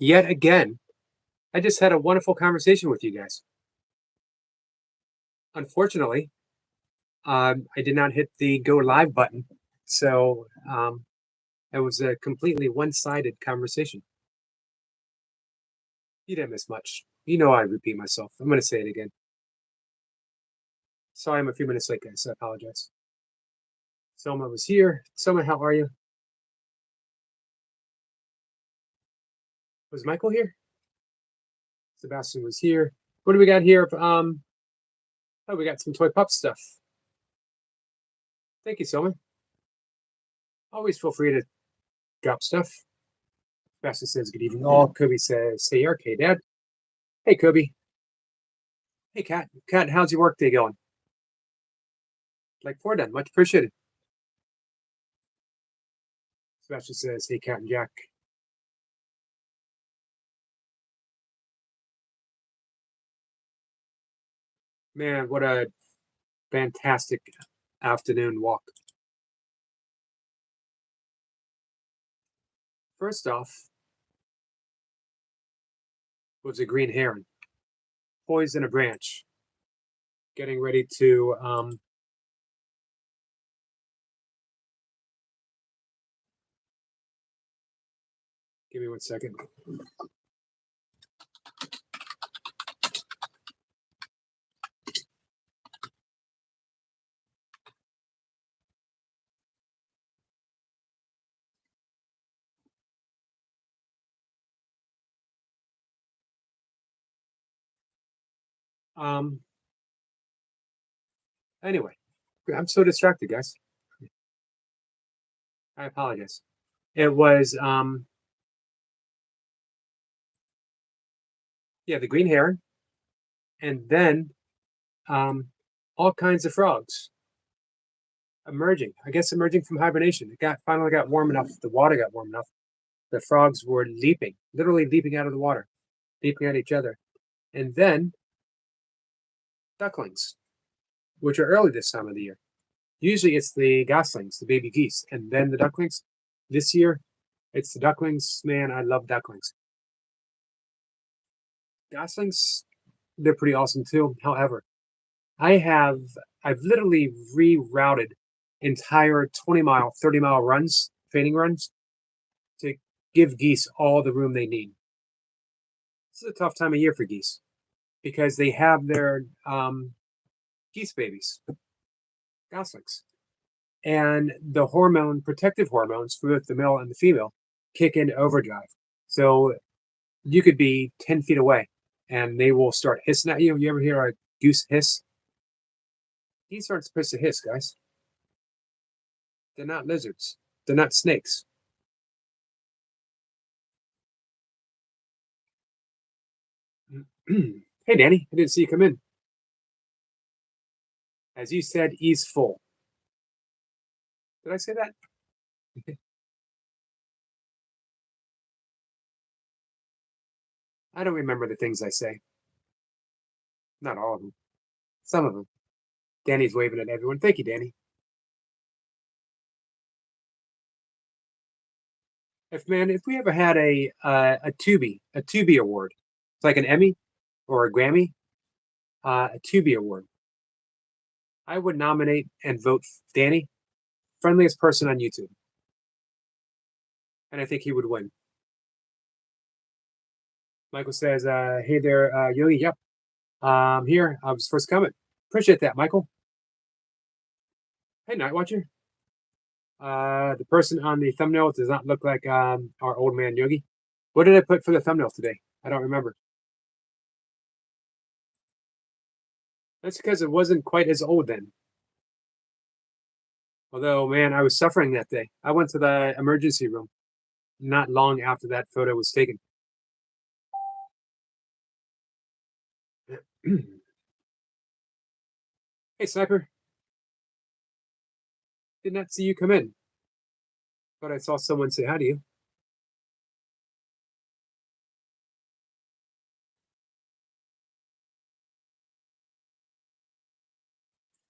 yet again. I just had a wonderful conversation with you guys. Unfortunately, I did not hit the go live button, so it was a completely one-sided conversation. You didn't miss much. You know I repeat myself. I'm going to say it again. Sorry, I'm a few minutes late, guys. I apologize. Selma was here. Selma, how are you? Was Michael here? Sebastian was here. What do we got here? Oh, we got some toy pup stuff. Thank you, Selma. Always feel free to drop stuff. Sebastian says, good evening all. Kobe says, hey, okay, Dad. Hey, Kobe. Hey, Kat. Kat, how's your work day going? Like four done. Much appreciated. Sebastian says, hey, Kat and Jack. Man, what a fantastic afternoon walk. First off was a green heron poised in a branch, getting ready to give me 1 second. Anyway, I'm so distracted, guys. I apologize. It was yeah, the green heron, and then all kinds of frogs emerging. I guess emerging from hibernation. It finally got warm enough. The water got warm enough. The frogs were leaping, literally leaping out of the water, leaping at each other, and then ducklings, which are early this time of the year. Usually it's the goslings, the baby geese, and then the ducklings. This year, it's the ducklings. Man, I love ducklings. Goslings, they're pretty awesome too. However, I've literally rerouted entire 20-mile, 30-mile runs, training runs, to give geese all the room they need. This is a tough time of year for geese because they have their geese babies, goslings, and the protective hormones for both the male and the female kick into overdrive. So you could be 10 feet away and they will start hissing at you. You ever hear a goose hiss? Geese aren't supposed to hiss, guys. They're not lizards. They're not snakes. Hey, Danny, I didn't see you come in. As you said, he's full. Did I say that? I don't remember the things I say. Not all of them. Some of them. Danny's waving at everyone. Thank you, Danny. If we ever had a Tubi award, it's like an Emmy or a Grammy, a Tubi award, I would nominate and vote Danny, friendliest person on YouTube, and I think he would win. Michael says, "Hey there, Yogi. Yep, here. I was first coming. Appreciate that, Michael. Hey, Night Watcher. The person on the thumbnail does not look like our old man Yogi. What did I put for the thumbnail today? I don't remember. That's because it wasn't quite as old then. Although, man, I was suffering that day. I went to the emergency room not long after that photo was taken. Hey, Sniper. Did not see you come in, but I saw someone say hi to you.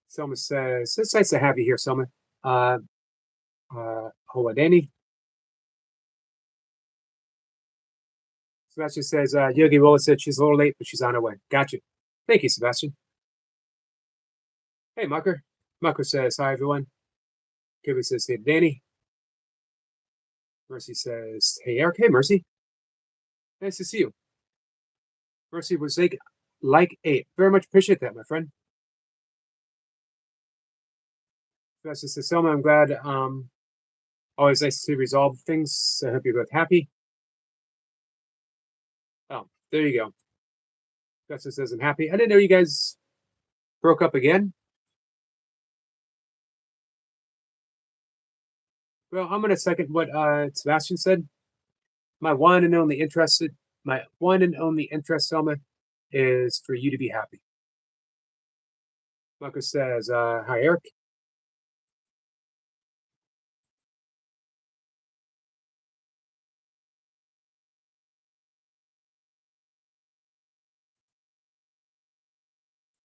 Selma says, it's nice to have you here, Selma. Hola, Danny. Sebastian says, Yogi Willis said she's a little late, but she's on her way. Gotcha. Thank you, Sebastian. Hey, Mucker. Mucker says, hi, everyone. Kirby says, hey, Danny. Mercy says, hey, Eric. Hey, Mercy. Nice to see you. Mercy was like 8. Very much appreciate that, my friend. Sebastian says, Selma, I'm glad. Always nice to resolve things. I hope you're both happy. Oh, there you go. Sebastian says, I'm happy. I didn't know you guys broke up again. Well, I'm going to second what Sebastian said. My one and only interest, Selma, is for you to be happy. Marcus says, hi, Eric.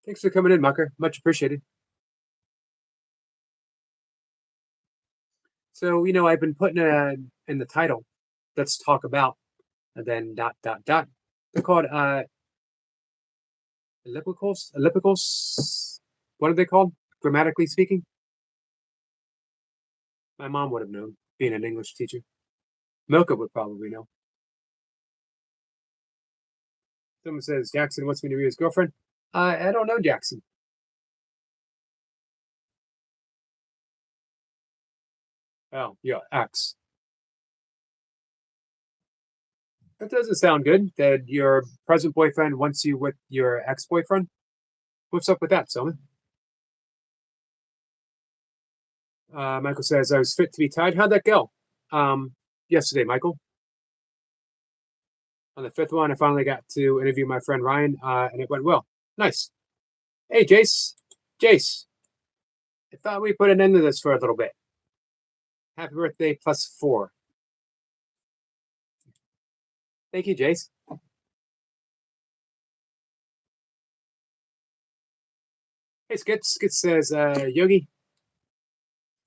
Thanks for coming in, Mucker. Much appreciated. So, I've been putting in the title, let's talk about, and then ... They're called ellipticals. Ellipticals. What are they called, grammatically speaking? My mom would have known, being an English teacher. Milka would probably know. Someone says, Jackson wants me to be his girlfriend. I don't know, Jackson. Oh, yeah, X. That doesn't sound good. That your present boyfriend wants you with your ex-boyfriend. What's up with that, Selman? Michael says, I was fit to be tied. How'd that go? Yesterday, Michael. On the 5th one, I finally got to interview my friend Ryan, and it went well. Nice. Hey, Jace. Jace. I thought we put an end to this for a little bit. Happy birthday +4. Thank you, Jace. Hey, Skits. Skits says, Yogi.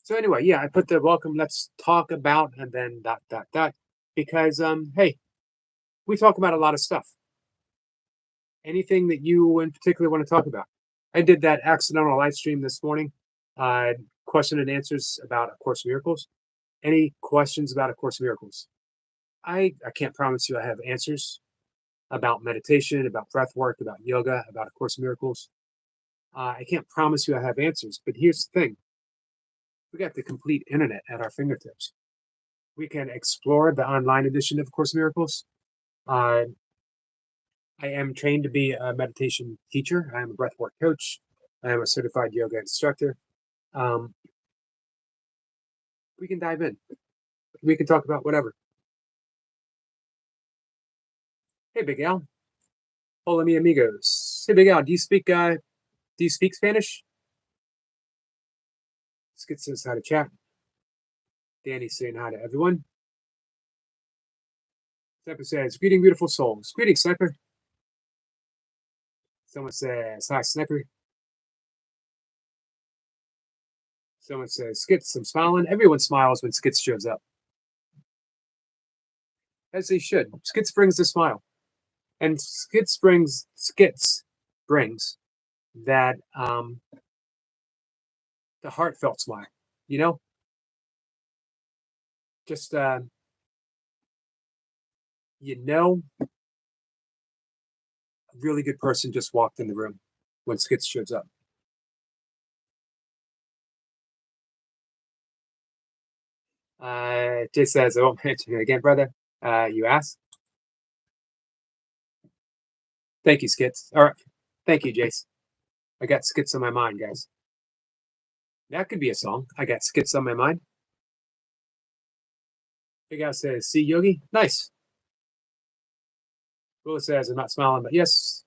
So anyway, yeah, I put the welcome, let's talk about, and then ... because, hey, we talk about a lot of stuff. Anything that you in particular want to talk about? I did that accidental live stream this morning, question and answers about A Course in Miracles. Any questions about A Course in Miracles? I can't promise you I have answers about meditation, about breath work, about yoga, about A Course in Miracles. I can't promise you I have answers, but here's the thing. We got the complete internet at our fingertips. We can explore the online edition of A Course in Miracles. I am trained to be a meditation teacher. I am a breathwork coach. I am a certified yoga instructor. We can dive in. We can talk about whatever. Hey, Big Al. Hola, mi amigos. Hey, Big Al. Do you speak Spanish? Skit says how to chat. Danny's saying hi to everyone. Sniper says, greeting, beautiful souls. Greeting, Sniper. Someone says, hi, Sniper. Someone says, Skits, I'm smiling. Everyone smiles when Skits shows up. As they should. Skits brings a smile. And Skits brings that the heartfelt smile, just a really good person just walked in the room when Skits shows up. Jay says, I won't mention it again, brother. You asked. Thank you, Skits. All right. Thank you, Jace. I got Skits on my mind, guys. That could be a song. I got Skits on my mind. Big guy says, see Yogi? Nice. Willow says, I'm not smiling, but yes.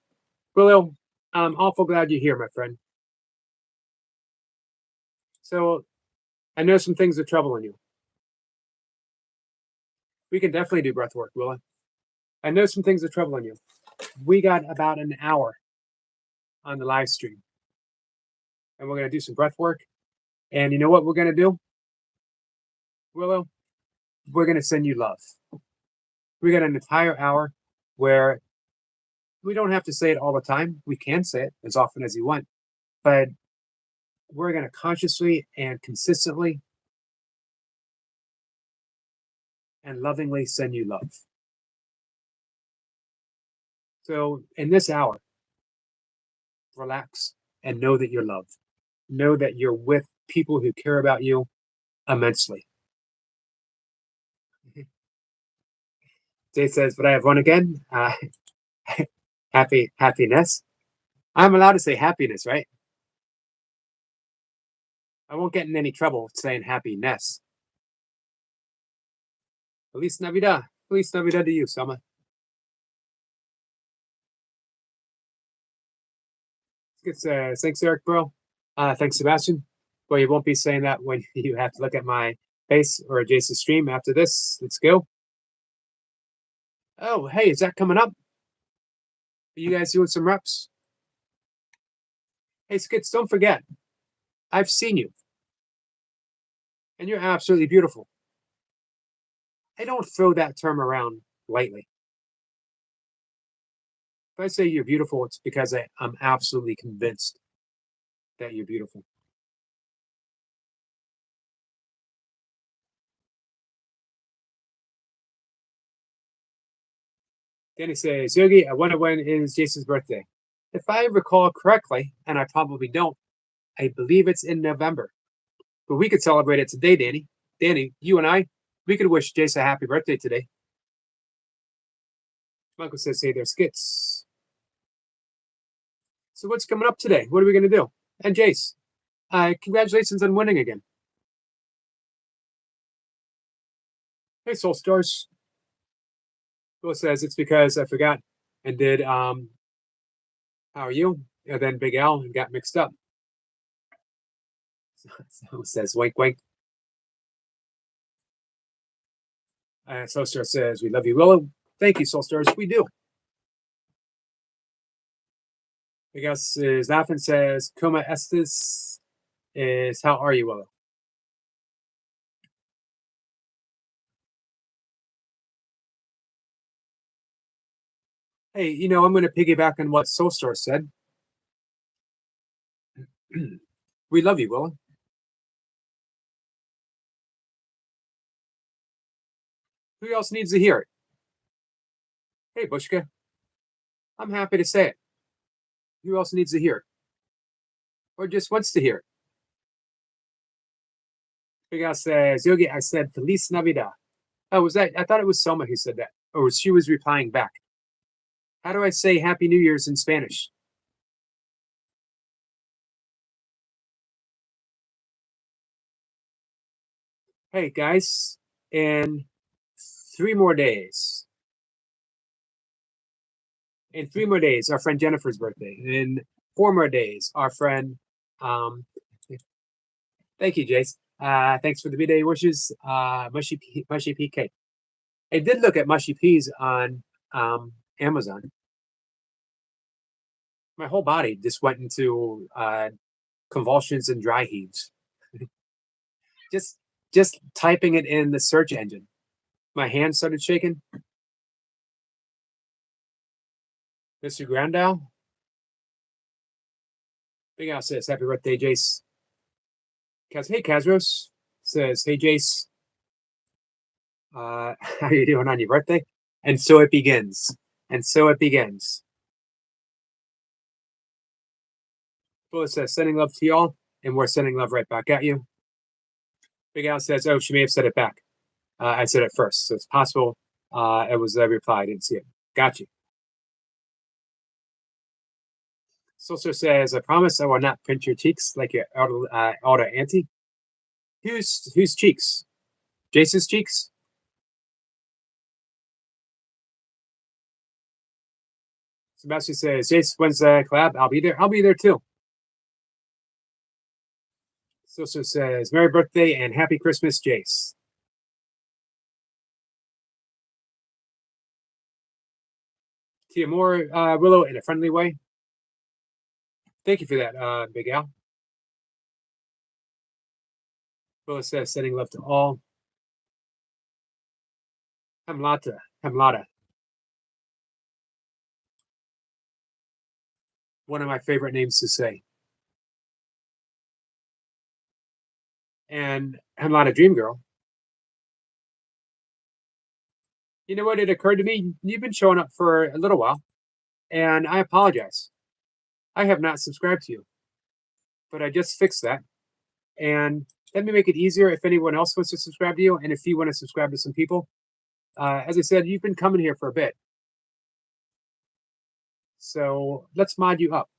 Willow, I'm awful glad you're here, my friend. So I know some things are troubling you. We can definitely do breath work, Willow. I know some things are troubling you. We got about an hour on the live stream. And we're going to do some breath work. And you know what we're going to do? Willow, we're going to send you love. We got an entire hour where we don't have to say it all the time. We can say it as often as you want, but we're going to consciously and consistently and lovingly send you love. So in this hour, relax and know that you're loved. Know that you're with people who care about you immensely. Jay says, but I have one again. Happiness. I'm allowed to say happiness, right? I won't get in any trouble saying happiness. Feliz Navidad. Feliz Navidad to you, Selma. Thanks, Eric, bro. Thanks, Sebastian. Well, you won't be saying that when you have to look at my face or Jason's stream after this. Let's go. Oh, hey, is that coming up? Are you guys doing some reps? Hey, Skits, don't forget, I've seen you, and you're absolutely beautiful. I don't throw that term around lightly. If I say you're beautiful, it's because I'm absolutely convinced that you're beautiful. Danny says, Yogi, I wonder when is Jason's birthday. If I recall correctly, and I probably don't, I believe it's in November. But we could celebrate it today, Danny. Danny, you and I, we could wish Jason a happy birthday today. Michael says, hey there, Skits. So what's coming up today? What are we going to do? And Jace, congratulations on winning again. Hey, Soul Stars. Will says, it's because I forgot and did, how are you? And then Big Al and got mixed up. So says, wink, wink. Soulstar says, we love you, Willow. Thank you, Soulstars. We do. I guess is Nathan says, Como estes is how are you, Willow? Hey, you know, I'm going to piggyback on what Soulstar said. We love you, Willow. Who else needs to hear it? Hey, Bushka. I'm happy to say it. Who else needs to hear it? Or just wants to hear it? Big Al says, Yogi, I said Feliz Navidad. Oh, was that? I thought it was Selma who said that. Or she was replying back. How do I say Happy New Year's in Spanish? Hey, guys, in 3 more days. In 3 more days, our friend Jennifer's birthday. In 4 more days, our friend. Thank you, Jace. Thanks for the B-Day wishes. Mushy Pea Cake. I did look at Mushy Peas on Amazon. My whole body just went into convulsions and dry heaves. just typing it in the search engine. My hand started shaking. Mr. Grandal. Big Al says, happy birthday, Jace. Hey, Kazros says, hey, Jace. How are you doing on your birthday? And so it begins. And so it begins. Fuller says, sending love to y'all, and we're sending love right back at you. Big Al says, oh, she may have said it back. I said it first, so it's possible it was a reply. I didn't see it. Got you. Solster says, I promise I will not pinch your cheeks like your elder auntie. Whose cheeks? Jason's cheeks? Sebastian says, Jason, when's the collab? I'll be there. I'll be there too. Solster says, Merry birthday and happy Christmas, Jace. Tia Moore, Willow, in a friendly way. Thank you for that, Big Al. Willow says, sending love to all. Hamlata. One of my favorite names to say. And I'm not a dream girl. You know what? It occurred to me, you've been showing up for a little while, and I apologize. I have not subscribed to you, but I just fixed that. And let me make it easier if anyone else wants to subscribe to you, and if you want to subscribe to some people. As I said, you've been coming here for a bit. So let's mod you up,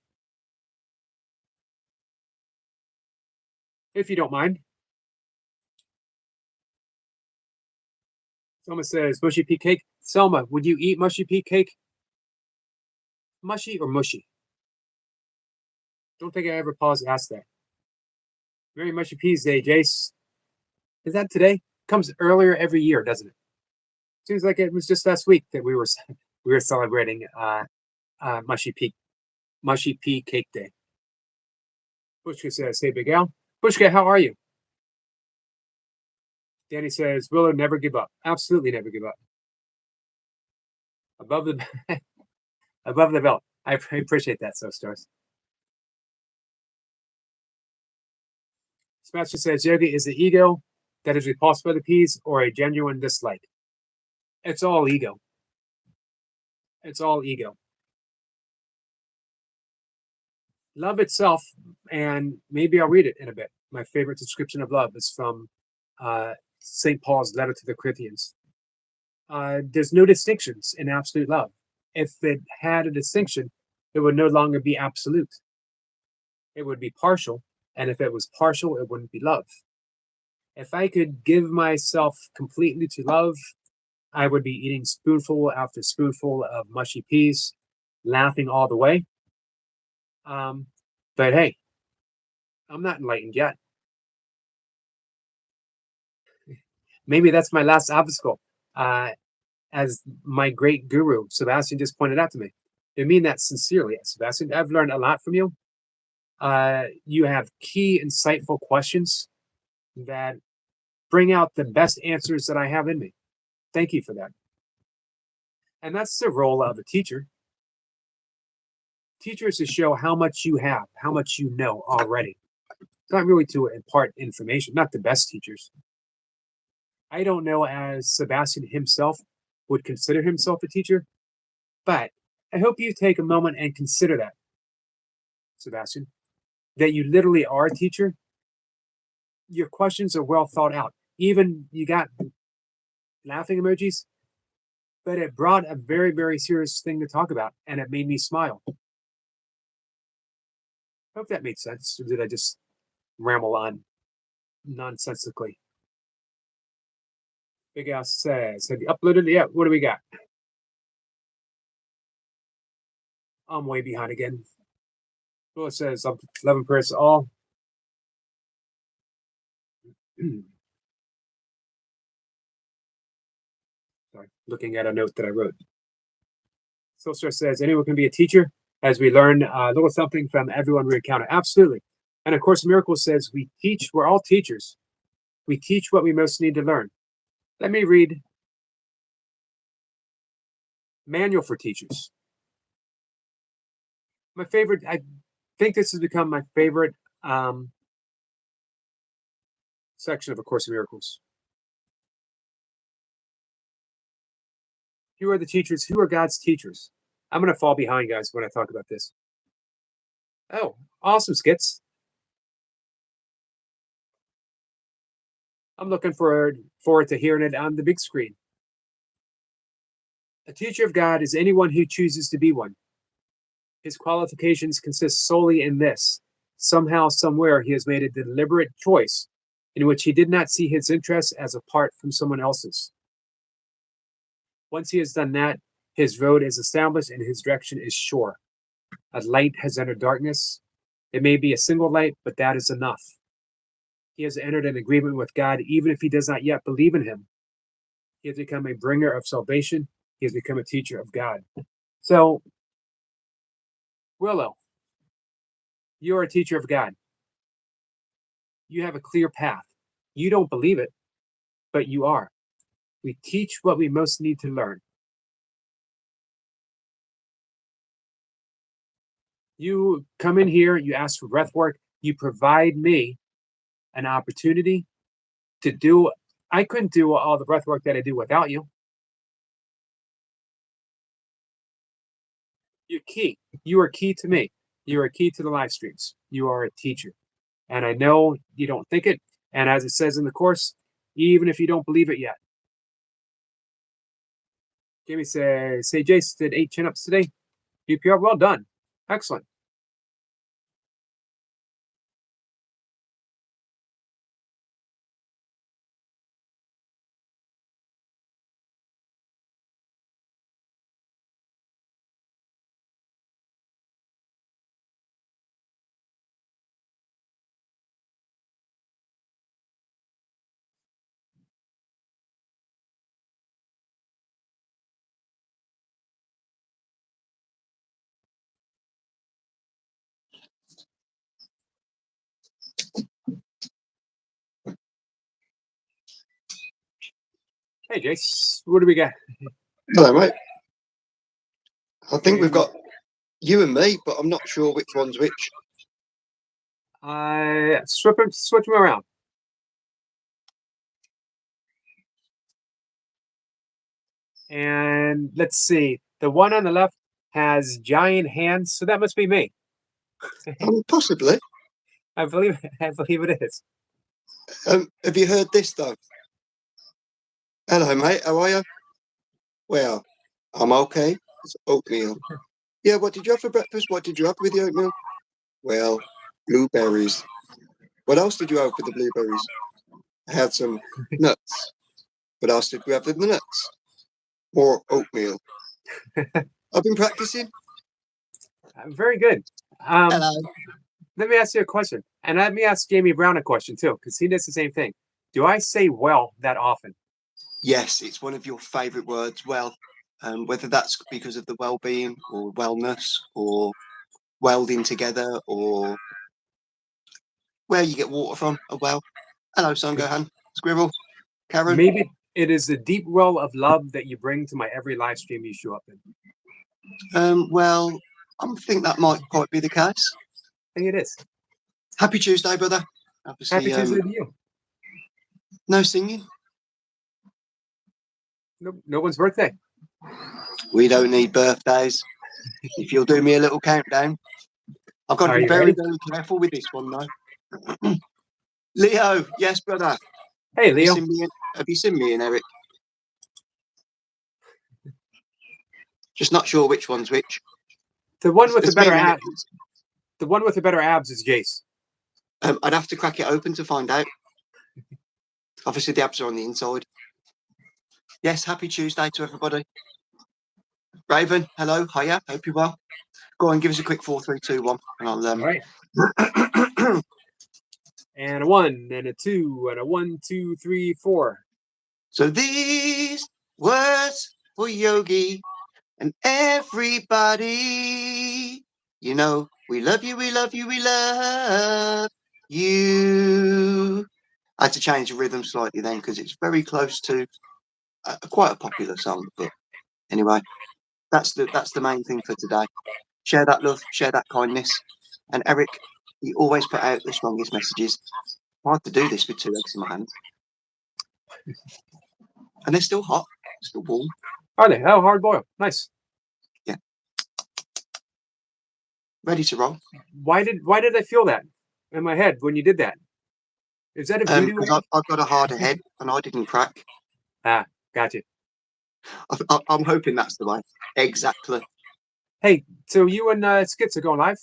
if you don't mind. Selma says, mushy pea cake. Selma, would you eat mushy pea cake? Mushy or mushy? Don't think I ever paused to ask that. Very mushy peas day, Jace. Is that today? Comes earlier every year, doesn't it? Seems like it was just last week that we were celebrating mushy pea cake day. Bushka says, "Hey, Big Al. Bushka, how are you?" Danny says, "Willow, never give up. Absolutely never give up. Above the above the belt." I appreciate that, so stars. Smasher says, "Yogi, is the ego that is repulsed by the peas or a genuine dislike?" It's all ego. It's all ego. Love itself, and maybe I'll read it in a bit. My favorite description of love is from St. Paul's letter to the Corinthians. There's no distinctions in absolute love. If it had a distinction, it would no longer be absolute. It would be partial, and if it was partial, it wouldn't be love. If I could give myself completely to love, I would be eating spoonful after spoonful of mushy peas, laughing all the way. But hey, I'm not enlightened yet. Maybe that's my last obstacle. As my great guru, Sebastian, just pointed out to me. I mean that sincerely, Sebastian. I've learned a lot from you. You have key, insightful questions that bring out the best answers that I have in me. Thank you for that. And that's the role of a teacher. Teacher is to show how much you have, how much you know already. It's not really to impart information, not the best teachers. I don't know as Sebastian himself would consider himself a teacher, but I hope you take a moment and consider that, Sebastian, that you literally are a teacher. Your questions are well thought out. Even you got laughing emojis, but it brought a very, very serious thing to talk about, and it made me smile. Hope that made sense. Or did I just ramble on nonsensically? Big Ass says, "Have you uploaded it yet? What do we got?" I'm way behind again. Well, it says, "I'm 11 prayers all." Sorry, looking at a note that I wrote. Silstra says, "Anyone can be a teacher as we learn a little something from everyone we encounter." Absolutely. And of course, Miracle says, "We teach, we're all teachers. We teach what we most need to learn." Let me read Manual for Teachers. My favorite, I think this has become my favorite section of A Course in Miracles. Who are the teachers? Who are God's teachers? I'm going to fall behind, guys, when I talk about this. Oh, awesome, Skits. I'm looking forward to hearing it on the big screen. A teacher of God is anyone who chooses to be one. His qualifications consist solely in this. Somehow, somewhere, he has made a deliberate choice in which he did not see his interests as apart from someone else's. Once he has done that, his road is established and his direction is sure. A light has entered darkness. It may be a single light, but that is enough. He has entered an agreement with God, even if he does not yet believe in him. He has become a bringer of salvation. He has become a teacher of God. So, Willow, you are a teacher of God. You have a clear path. You don't believe it, but you are. We teach what we most need to learn. You come in here, you ask for breath work, you provide me an opportunity to do. I couldn't do all the breath work that I do without you. You're key. You are key to me. You are key to the live streams. You are a teacher. And I know you don't think it. And as it says in the course, even if you don't believe it yet. Jamie say Jace did 8 chin-ups today. BPR, well done. Excellent. Hey, Jace, what do we got? Hello, mate. I think we've got you and me, but I'm not sure which one's which. Switch them around. And let's see. The one on the left has giant hands, so that must be me. Possibly. I believe it is. Have you heard this though? Hello, mate. How are you? Well, I'm okay. It's oatmeal. Yeah. What did you have for breakfast? What did you have with the oatmeal? Well, blueberries. What else did you have with the blueberries? I had some nuts. What else did we have with the nuts? More oatmeal. I've been practicing. Very good. Hello. Let me ask you a question, and let me ask Jamie Brown a question too, because he does the same thing. Do I say "well" that often? Yes, it's one of your favourite words. Well, whether that's because of the well-being or wellness or welding together or where you get water from, a well. Hello, Son Gohan, Squirrel, Karen. Maybe it is the deep well of love that you bring to my every live stream you show up in. Well, I think that might quite be the case. I think it is. Happy Tuesday, brother. Obviously, Happy Tuesday to you. No singing. No one's birthday. We don't need birthdays. If you'll do me a little countdown. I've got to be very, very careful with this one, though. Leo, yes, brother. Hey, Leo. Have you seen me and Eric? Just not sure which one's which. The one with the better abs. The one with the better abs is Jace. I'd have to crack it open to find out. Obviously, the abs are on the inside. Yes, happy Tuesday to everybody. Raven, hello, hiya, hope you're well. Go on, give us a quick 4, 3, 2, 1, and I'll. All right. And a 1, and a 2, and a 1, 2, 3, 4. So these words for Yogi and everybody. You know, we love you, we love you, we love you. I had to change the rhythm slightly then because it's very close to quite a popular song. But anyway, that's the main thing for today. Share that love, share that kindness. And Eric, you always put out the strongest messages. I have to do this with 2 eggs in my hand. And they're still hot, still warm. Are they? Oh, hard boiled. Nice. Yeah. Ready to roll. Why did I feel that in my head when you did that? Is that a voodoo? Because I've got a harder head and I didn't crack. Ah, gotcha. I'm hoping that's the way. Exactly. Hey, so you and Skits are going live?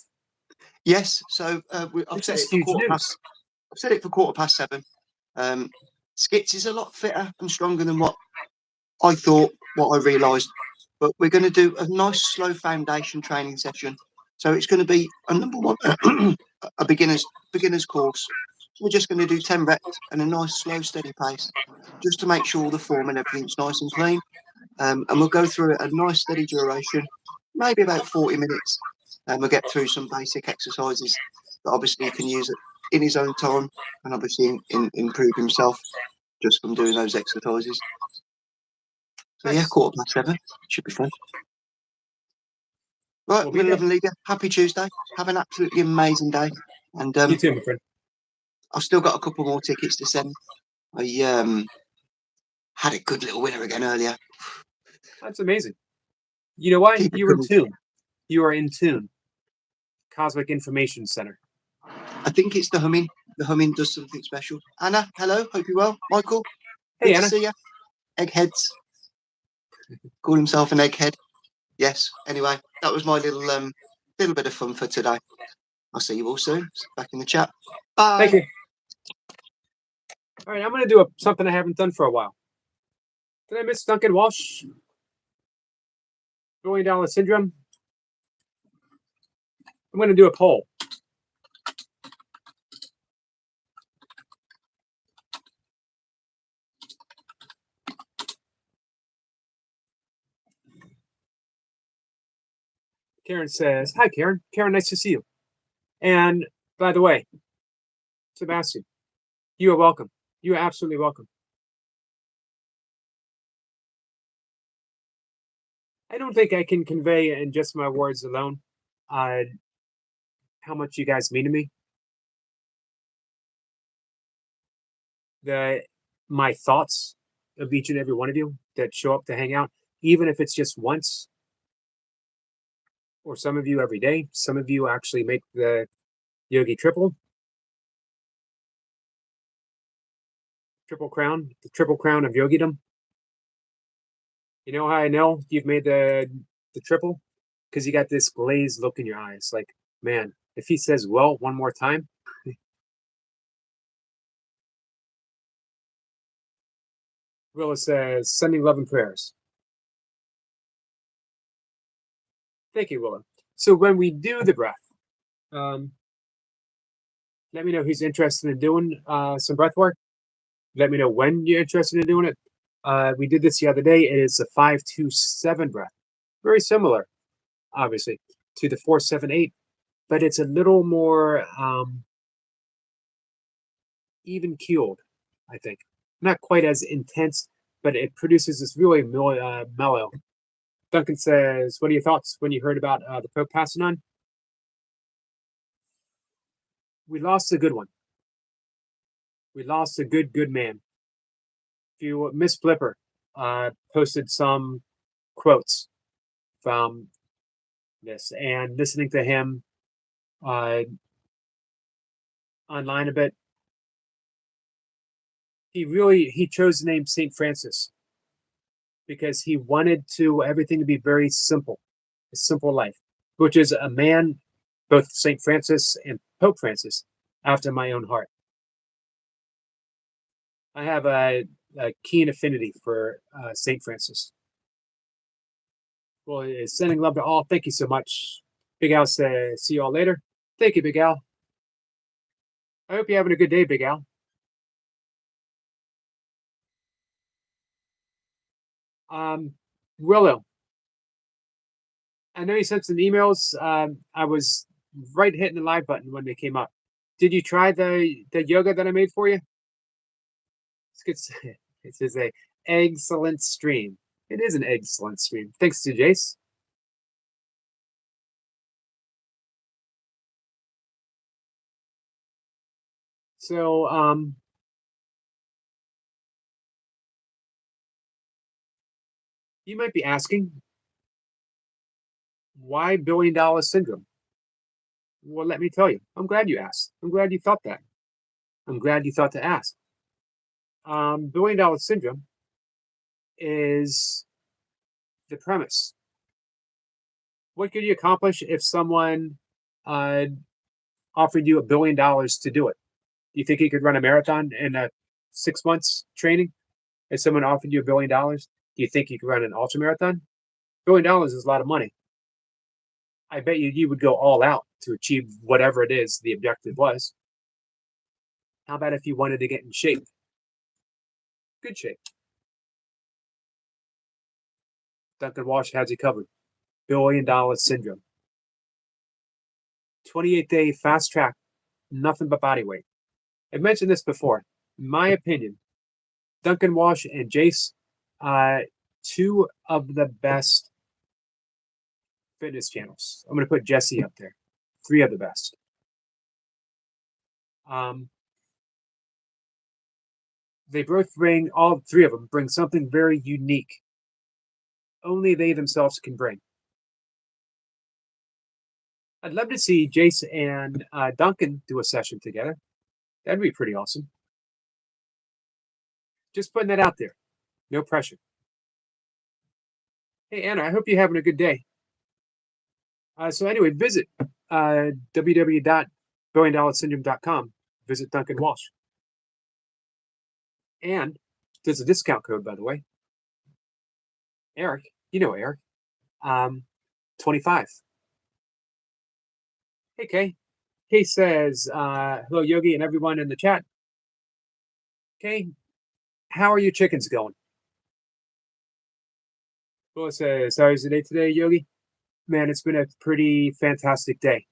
Yes. So I've said it for 7:15. Skits is a lot fitter and stronger than what I thought, what I realised. But we're going to do a nice slow foundation training session. So it's going to be a number one, a beginner's course. So we're just going to do 10 reps and a nice slow, steady pace, just to make sure the form and everything's nice and clean. And we'll go through a nice steady duration, maybe about 40 minutes. And we'll get through some basic exercises that obviously he can use in his own time and obviously improve himself just from doing those exercises. So yeah, 7:15. Should be fun. Right, We'll my be love there. and leader. Happy Tuesday. Have an absolutely amazing day. And You too, my friend. I've still got a couple more tickets to send. I had a good little winner again earlier. That's amazing. You know why? Keep it You were in coming. tune. You are in tune. Cosmic Information Center. I think it's the humming. The humming does something special. Anna, hello. Hope you're well. Michael, Hey, good Anna. to see you. Eggheads. Call himself an egghead. Yes. Anyway, that was my little bit of fun for today. I'll see you all soon. Back in the chat. Bye. Thank you. All right, I'm going to do something I haven't done for a while. Did I miss Duncan Walsh? $1 billion syndrome? I'm going to do a poll. Karen says, hi, Karen. Karen, nice to see you. And by the way, Sebastian, you are welcome. You are absolutely welcome. I don't think I can convey in just my words alone how much you guys mean to me. My thoughts of each and every one of you that show up to hang out, even if it's just once, or some of you every day. Some of you actually make the Yogi Triple Crown, the Triple Crown of Yogidom. You know how I know you've made the triple? Because you got this glazed look in your eyes. Like, man, if he says well one more time. Willa says, sending love and prayers. Thank you, Willa. So when we do the breath, let me know who's interested in doing some breath work. Let me know when you're interested in doing it. We did this the other day. It is a 5-2-7 breath. Very similar, obviously, to the 4-7-8, but it's a little more even keeled, I think. Not quite as intense, but it produces this really mellow. Duncan says, what are your thoughts when you heard about the Pope passing on? We lost a good one. We lost a good man. If you, Miss Flipper posted some quotes from this, and listening to him online a bit, he chose the name Saint Francis because he wanted everything to be very simple, a simple life, which is a man, both Saint Francis and Pope Francis, after my own heart. I have a keen affinity for Saint Francis. Well, sending love to all. Thank you so much. Big Al says, see you all later. Thank you, Big Al. I hope you're having a good day, Big Al. Willow, I know you sent some emails. I was right hitting the live button when they came up. Did you try the yoga that I made for you? It's good. It says a excellent stream. It is an excellent stream. Thanks to Jace. So, you might be asking, why $1 billion syndrome? Well, let me tell you. I'm glad you asked. I'm glad you thought that. I'm glad you thought to ask. $1 billion syndrome is the premise. What could you accomplish if someone offered you $1 billion to do it? Do you think you could run a marathon in 6 months training? If someone offered you $1 billion, do you think you could run an ultra marathon? $1 billion is a lot of money. I bet you would go all out to achieve whatever it is the objective was. How about if you wanted to get in shape? Good shape. Duncan Walsh has you covered. $1 billion syndrome. 28-day fast track, nothing but body weight. I've mentioned this before. In my opinion, Duncan Walsh and Jace, two of the best fitness channels. I'm going to put Jesse up there. 3 of the best. They both bring, all 3 of them bring something very unique. Only they themselves can bring. I'd love to see Jace and Duncan do a session together. That'd be pretty awesome. Just putting that out there. No pressure. Hey, Anna, I hope you're having a good day. So anyway, visit www.billiondollarsyndrome.com. Visit Duncan Walsh. And there's a discount code, by the way. Eric, you know Eric. 25. Hey, Kay. Kay says, hello, Yogi, and everyone in the chat. Kay, how are your chickens going? Well, says, how is the day today, Yogi? Man, it's been a pretty fantastic day.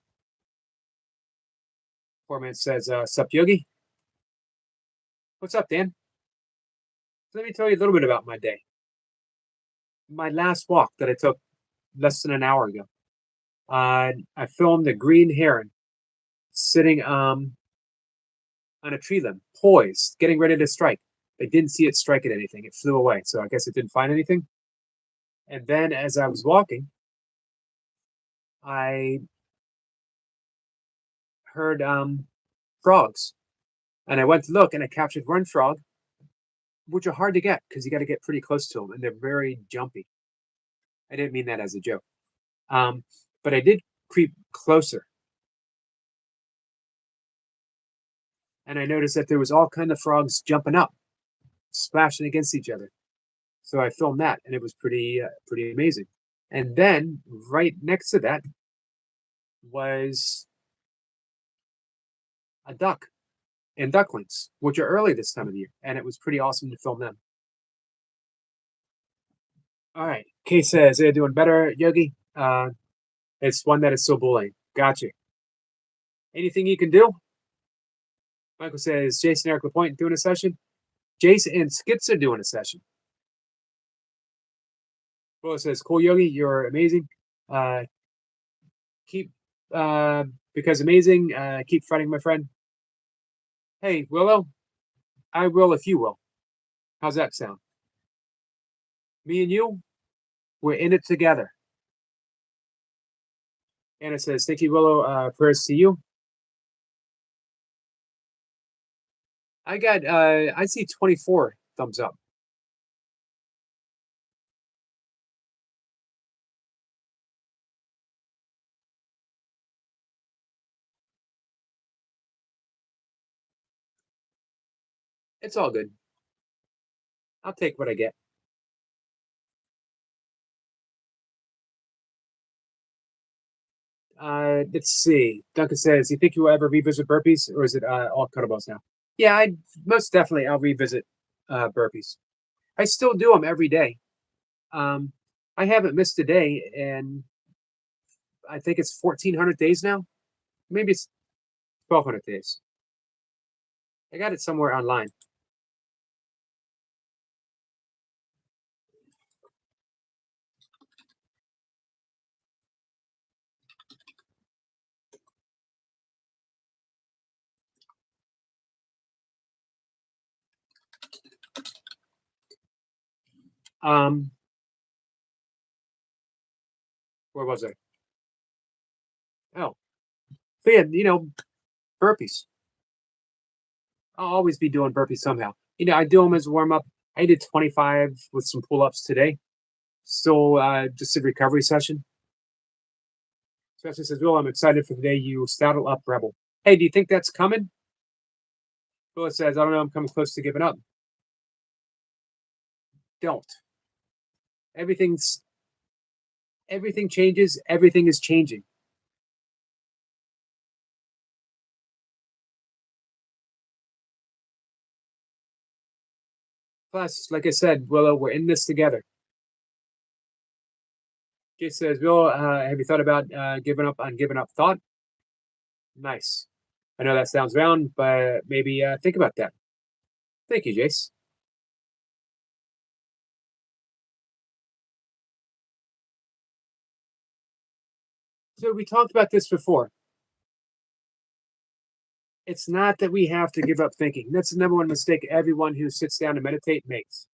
Foreman says, sup, Yogi? What's up, Dan? So let me tell you a little bit about my day. My last walk that I took less than an hour ago. I filmed a green heron sitting on a tree limb, poised, getting ready to strike. I didn't see it strike at anything. It flew away, so I guess it didn't find anything. And then as I was walking, I heard frogs. And I went to look, and I captured one frog, which are hard to get because you got to get pretty close to them, and they're very jumpy. I didn't mean that as a joke. But I did creep closer. And I noticed that there was all kind of frogs jumping up, splashing against each other. So I filmed that, and it was pretty amazing. And then right next to that was a duck and ducklings, which are early this time of the year, and it was pretty awesome to film them. All right, Kay says they're doing better, Yogi. It's one that is still bullying. Gotcha. Anything you can do? Michael says Jason Eric LaPointe doing a session. Jason and Skits are doing a session. Well, it says, cool, Yogi, you're amazing. Keep, because amazing, keep fighting, my friend. Hey, Willow, I will if you will. How's that sound? Me and you, we're in it together. Anna says, thank you, Willow, prayers to you. I got, I see 24 thumbs up. It's all good. I'll take what I get. Let's see. Duncan says, you think you will ever revisit burpees, or is it all kettlebells now? Yeah, I most definitely I'll revisit burpees. I still do them every day. I haven't missed a day, and I think it's 1,400 days now. Maybe it's 1,200 days. I got it somewhere online. Where was I? Oh, but yeah, you know, burpees. I'll always be doing burpees somehow. You know, I do them as a warm up. I did 25 with some pull ups today. Still, just a recovery session. Especially says, Will, I'm excited for the day you saddle up Rebel. Hey, do you think that's coming? Will says, I don't know, I'm coming close to giving up. Don't. Everything changes, everything is changing. Plus, like I said, Willow, we're in this together. Jay says, Will, have you thought about giving up on giving up thought? Nice. I know that sounds round, but maybe think about that. Thank you, Jace. So we talked about this before. It's not that we have to give up thinking. That's the number one mistake everyone who sits down to meditate makes.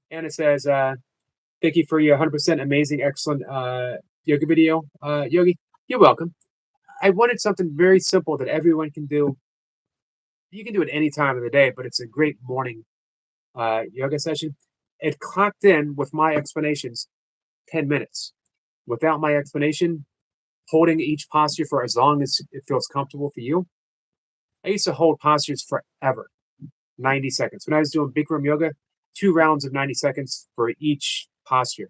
And it says, thank you for your 100% amazing, excellent yoga video, Yogi. You're welcome. I wanted something very simple that everyone can do. You can do it any time of the day, but it's a great morning yoga session. It clocked in with my explanations 10 minutes. Without my explanation, holding each posture for as long as it feels comfortable for you. I used to hold postures forever, 90 seconds. When I was doing Bikram yoga, 2 rounds of 90 seconds for each posture.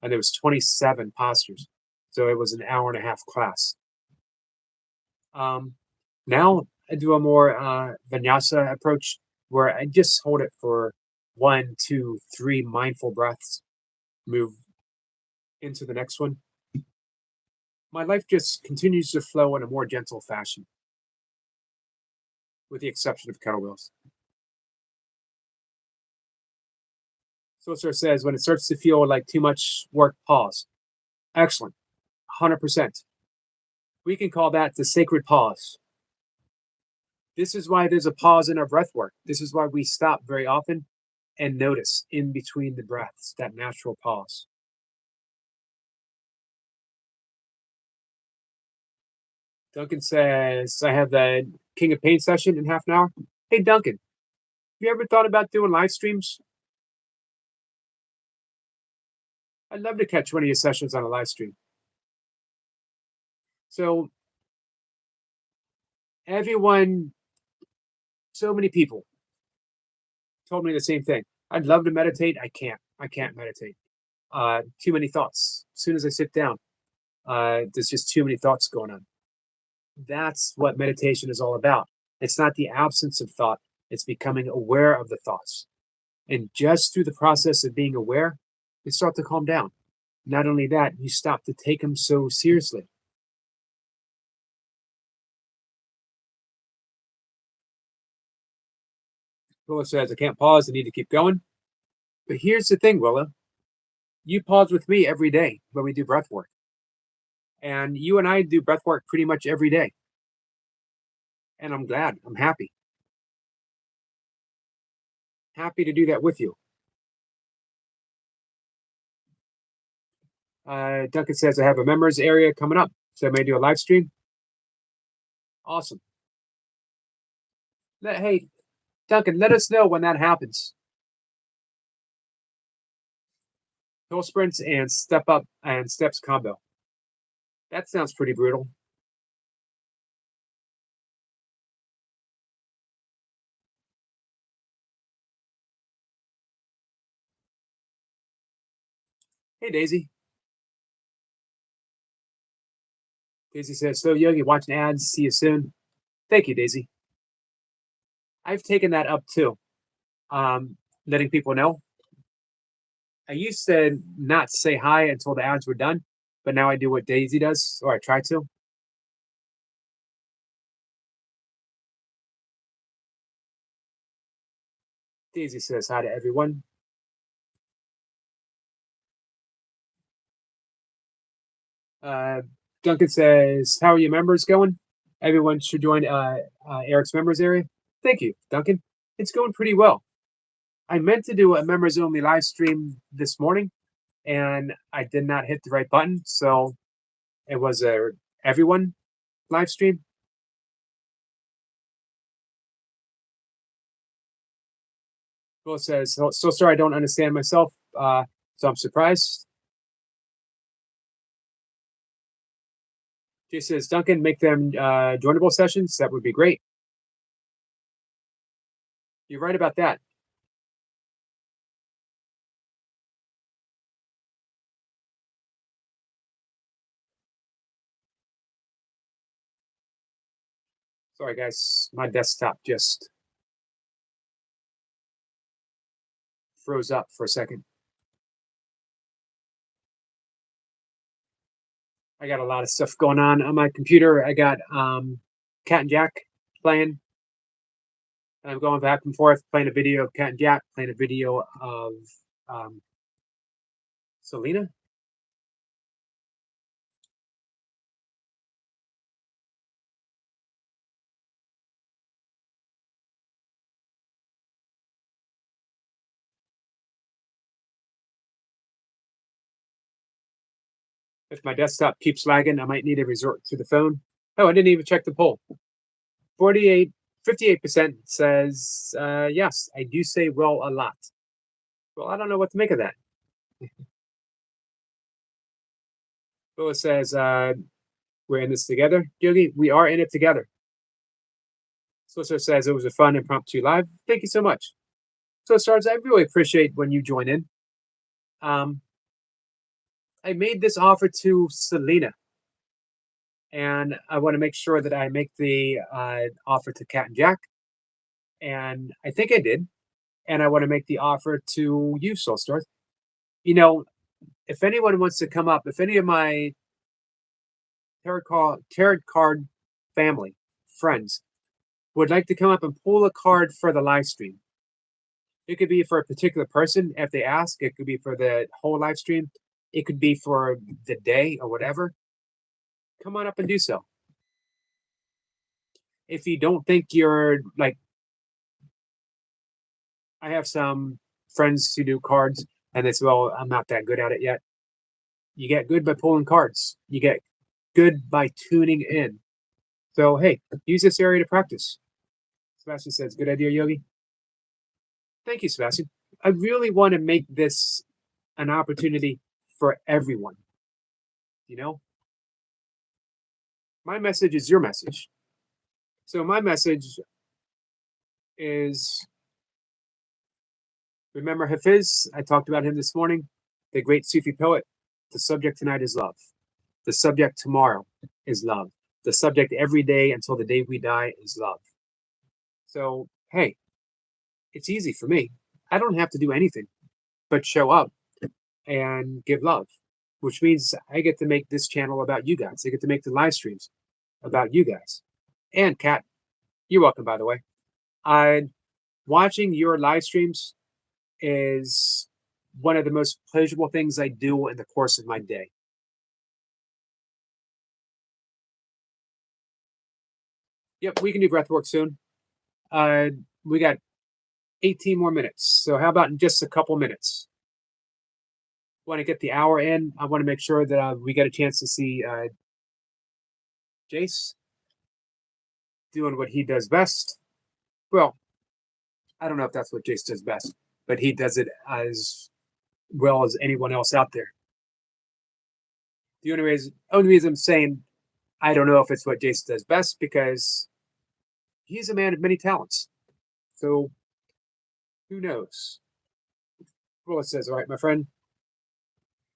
And there was 27 postures. So it was an hour and a half class. Now I do a more vinyasa approach where I just hold it for 1, 2, 3 mindful breaths, move into the next one. My life just continues to flow in a more gentle fashion, with the exception of kettlebells. Sosa says, when it starts to feel like too much work, pause. Excellent. 100%. We can call that the sacred pause. This is why there's a pause in our breath work. This is why we stop very often and notice in between the breaths, that natural pause. Duncan says, I have the King of Pain session in half an hour. Hey, Duncan, have you ever thought about doing live streams? I'd love to catch one of your sessions on a live stream. So everyone, so many people told me the same thing. I'd love to meditate. I can't meditate. Too many thoughts. As soon as I sit down, there's just too many thoughts going on. That's what meditation is all about. It's not the absence of thought. It's becoming aware of the thoughts. And just through the process of being aware, you start to calm down. Not only that, you stop to take them so seriously. Willa says, I can't pause. I need to keep going. But here's the thing, Willa. You pause with me every day when we do breath work. And you and I do breath work pretty much every day. And I'm glad. I'm happy. Happy to do that with you. Duncan says, I have a members area coming up, so I may do a live stream. Awesome. Hey, Duncan, let us know when that happens. Hill sprints and step up and steps combo. That sounds pretty brutal. Hey, Daisy. Daisy says, so Yogi, watching ads. See you soon. Thank you, Daisy. I've taken that up too. Letting people know. I used to not say hi until the ads were done, but now I do what Daisy does, or I try to. Daisy says hi to everyone. Duncan says, how are your members going? Everyone should join Eric's members area. Thank you, Duncan. It's going pretty well. I meant to do a members only live stream this morning, and I did not hit the right button. So it was a everyone live stream. Will says, so sorry, I don't understand myself. So I'm surprised. Jay says, Duncan, make them joinable sessions. That would be great. You're right about that. Sorry, guys. My desktop just froze up for a second. I got a lot of stuff going on my computer. I got Cat and Jack playing. I'm going back and forth, playing a video of Cat and Jack, playing a video of Selena. If my desktop keeps lagging, I might need to resort to the phone. Oh, I didn't even check the poll. 58% says, yes, I do say well a lot. Well, I don't know what to make of that. Phyllis says, we're in this together. Yogi, we are in it together. Solicitor says it was a fun impromptu live. Thank you so much. So, Stars, I really appreciate when you join in. I made this offer to Selena, and I want to make sure that I make the offer to Cat and Jack, and I think I did. And I want to make the offer to you, Soul Stars. You know, if anyone wants to come up, if any of my tarot card family friends would like to come up and pull a card for the live stream, it could be for a particular person if they ask. It could be for the whole live stream. It could be for the day or whatever. Come on up and do so. If you don't think you're like, I have some friends who do cards and they say, well, I'm not that good at it yet. You get good by pulling cards. You get good by tuning in. So, hey, use this area to practice. Sebastian says, good idea, Yogi. Thank you, Sebastian. I really want to make this an opportunity for everyone. You know, my message is your message. So my message is, remember Hafiz? I talked about him this morning, the great Sufi poet. The subject tonight is love. The subject tomorrow is love. The subject every day until the day we die is love. So, hey, it's easy for me. I don't have to do anything but show up and give love, which means I get to make this channel about you guys. I get to make the live streams about you guys. And Kat, you're welcome, by the way. Watching your live streams is one of the most pleasurable things I do in the course of my day. Yep, we can do breath work soon. We got 18 more minutes. So how about in just a couple minutes? Want to get the hour in. I want to make sure that we get a chance to see Jace doing what he does best. Well, I don't know if that's what Jace does best, but he does it as well as anyone else out there. The only reason I'm saying I don't know if it's what Jace does best because he's a man of many talents. So who knows? Well, it says, all right, my friend.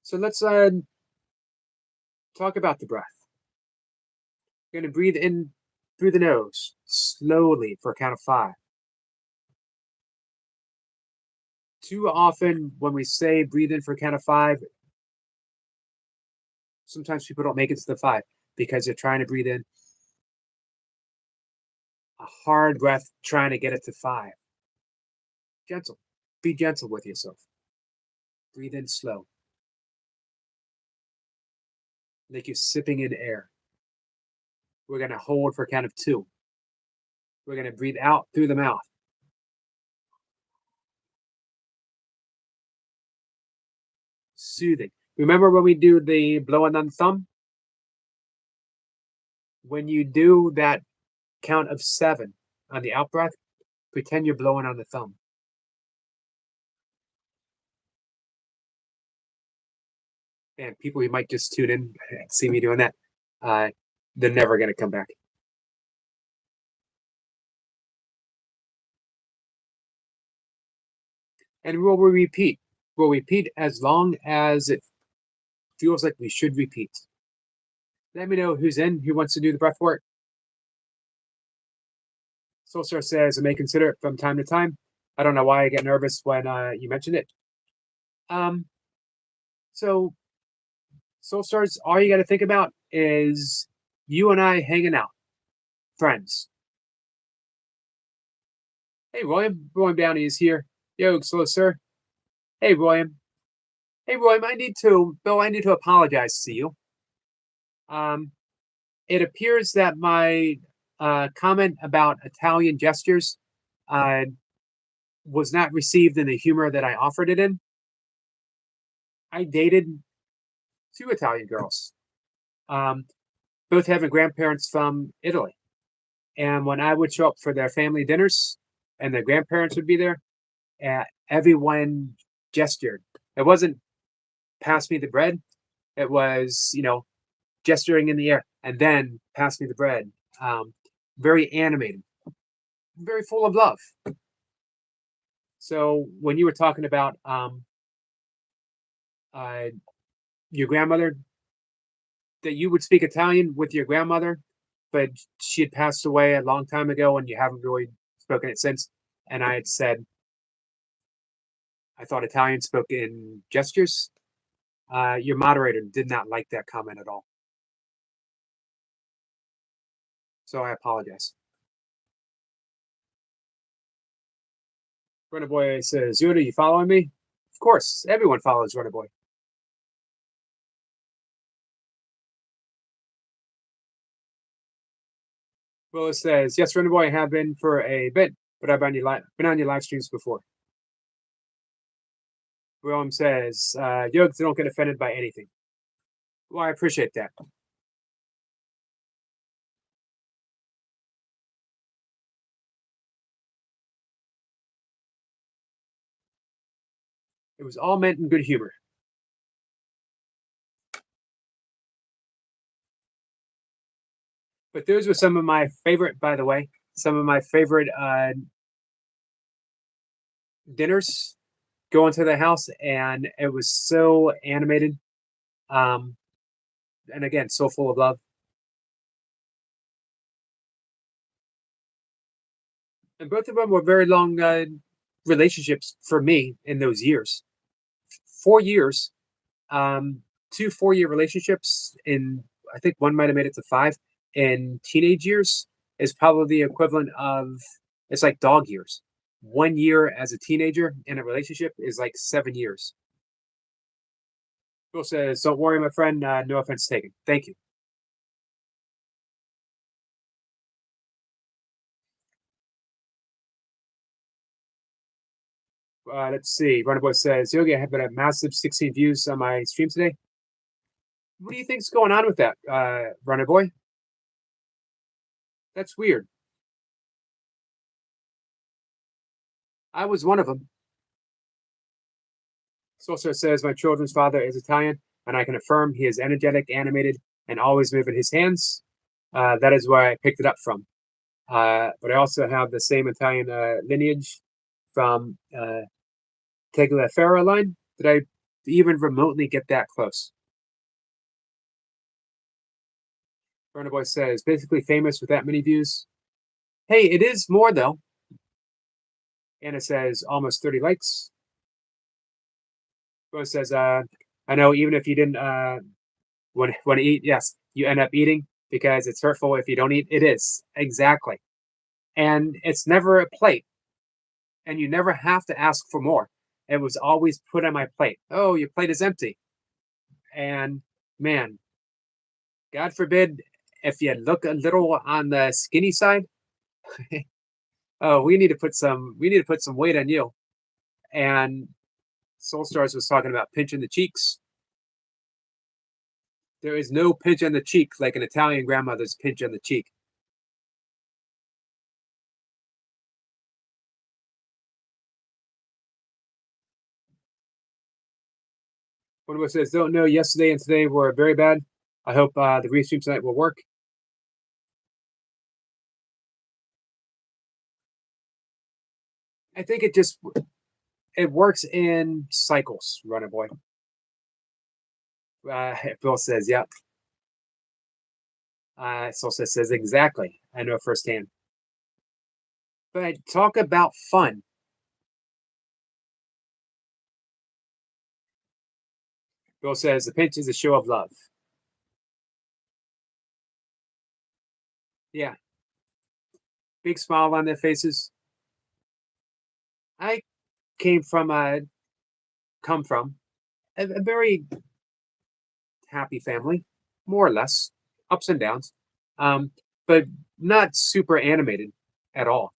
So let's talk about the breath. You're going to breathe in through the nose slowly for a count of 5. Too often when we say breathe in for a count of 5, sometimes people don't make it to the 5 because they're trying to breathe in a hard breath, trying to get it to 5. Gentle. Be gentle with yourself. Breathe in slow. Like you're sipping in air. We're going to hold for a count of 2. We're going to breathe out through the mouth. Soothing. Remember when we do the blowing on the thumb? When you do that count of 7 on the out breath, pretend you're blowing on the thumb. And people who might just tune in and see me doing that, they're never going to come back. And we'll repeat. We'll repeat as long as it feels like we should repeat. Let me know who's in, who wants to do the breath work. Soulstar says, I may consider it from time to time. I don't know why I get nervous when you mention it. So, Soulstars, all you got to think about is you and I hanging out, friends. Hey, William. William Downey is here. Yo, slow, sir. Hey, William. Hey, William, Bill, I need to apologize to you. It appears that my comment about Italian gestures was not received in the humor that I offered it in. I dated two Italian girls, both having grandparents from Italy. And when I would show up for their family dinners and their grandparents would be there, everyone gestured. It wasn't pass me the bread. It was, gesturing in the air and then pass me the bread. Very animated, very full of love. So when you were talking about your grandmother, that you would speak Italian with your grandmother, but she had passed away a long time ago and you haven't really spoken it since. And I had said, I thought Italian spoke in gestures. Your moderator did not like that comment at all. So I apologize. Runner Boy says, Yoda, you following me? Of course, everyone follows Runner Boy. Willis says, yes, Runner Boy, I have been for a bit, but I've been on your live streams before. William says, Yogs don't get offended by anything. Well, I appreciate that. It was all meant in good humor. But those were some of my favorite, by the way, some of my favorite dinners going to the house, and it was so animated. And again, so full of love. And both of them were very long relationships for me in those years. 4 years, 2 4-year relationships in, I think one might have made it to 5 in teenage years is probably the equivalent of, it's like dog years. 1 year as a teenager in a relationship is like 7 years. Bill says, don't worry, my friend, no offense taken. Thank you. Let's see. Runner Boy says, Yogi, I have been a massive 16 views on my stream today. What do you think's going on with that, Runner Boy? That's weird. I was one of them. Sosa says, my children's father is Italian, and I can affirm he is energetic, animated, and always moving his hands. That is where I picked it up from. But I also have the same Italian lineage from Tagliaferro line. Did I even remotely get that close? Burner Boy says, basically famous with that many views. Hey, it is more though. Anna says, almost 30 likes. Boy says, I know even if you didn't want to eat, yes, you end up eating because it's hurtful if you don't eat. It is, exactly. And it's never a plate. And you never have to ask for more. It was always put on my plate. Oh, your plate is empty. And man, God forbid if you look a little on the skinny side, oh, we need to put some weight on you. And Soul Stars was talking about pinching the cheeks. There is no pinch on the cheek like an Italian grandmother's pinch on the cheek. One of us says, don't know, yesterday and today were very bad. I hope the restream tonight will work. I think it works in cycles, Runner Boy. Bill says, yep. Solstice says, exactly. I know firsthand. But talk about fun. Bill says, the pinch is a show of love. Yeah. Big smile on their faces. I come from a very happy family, more or less, ups and downs, but not super animated at all.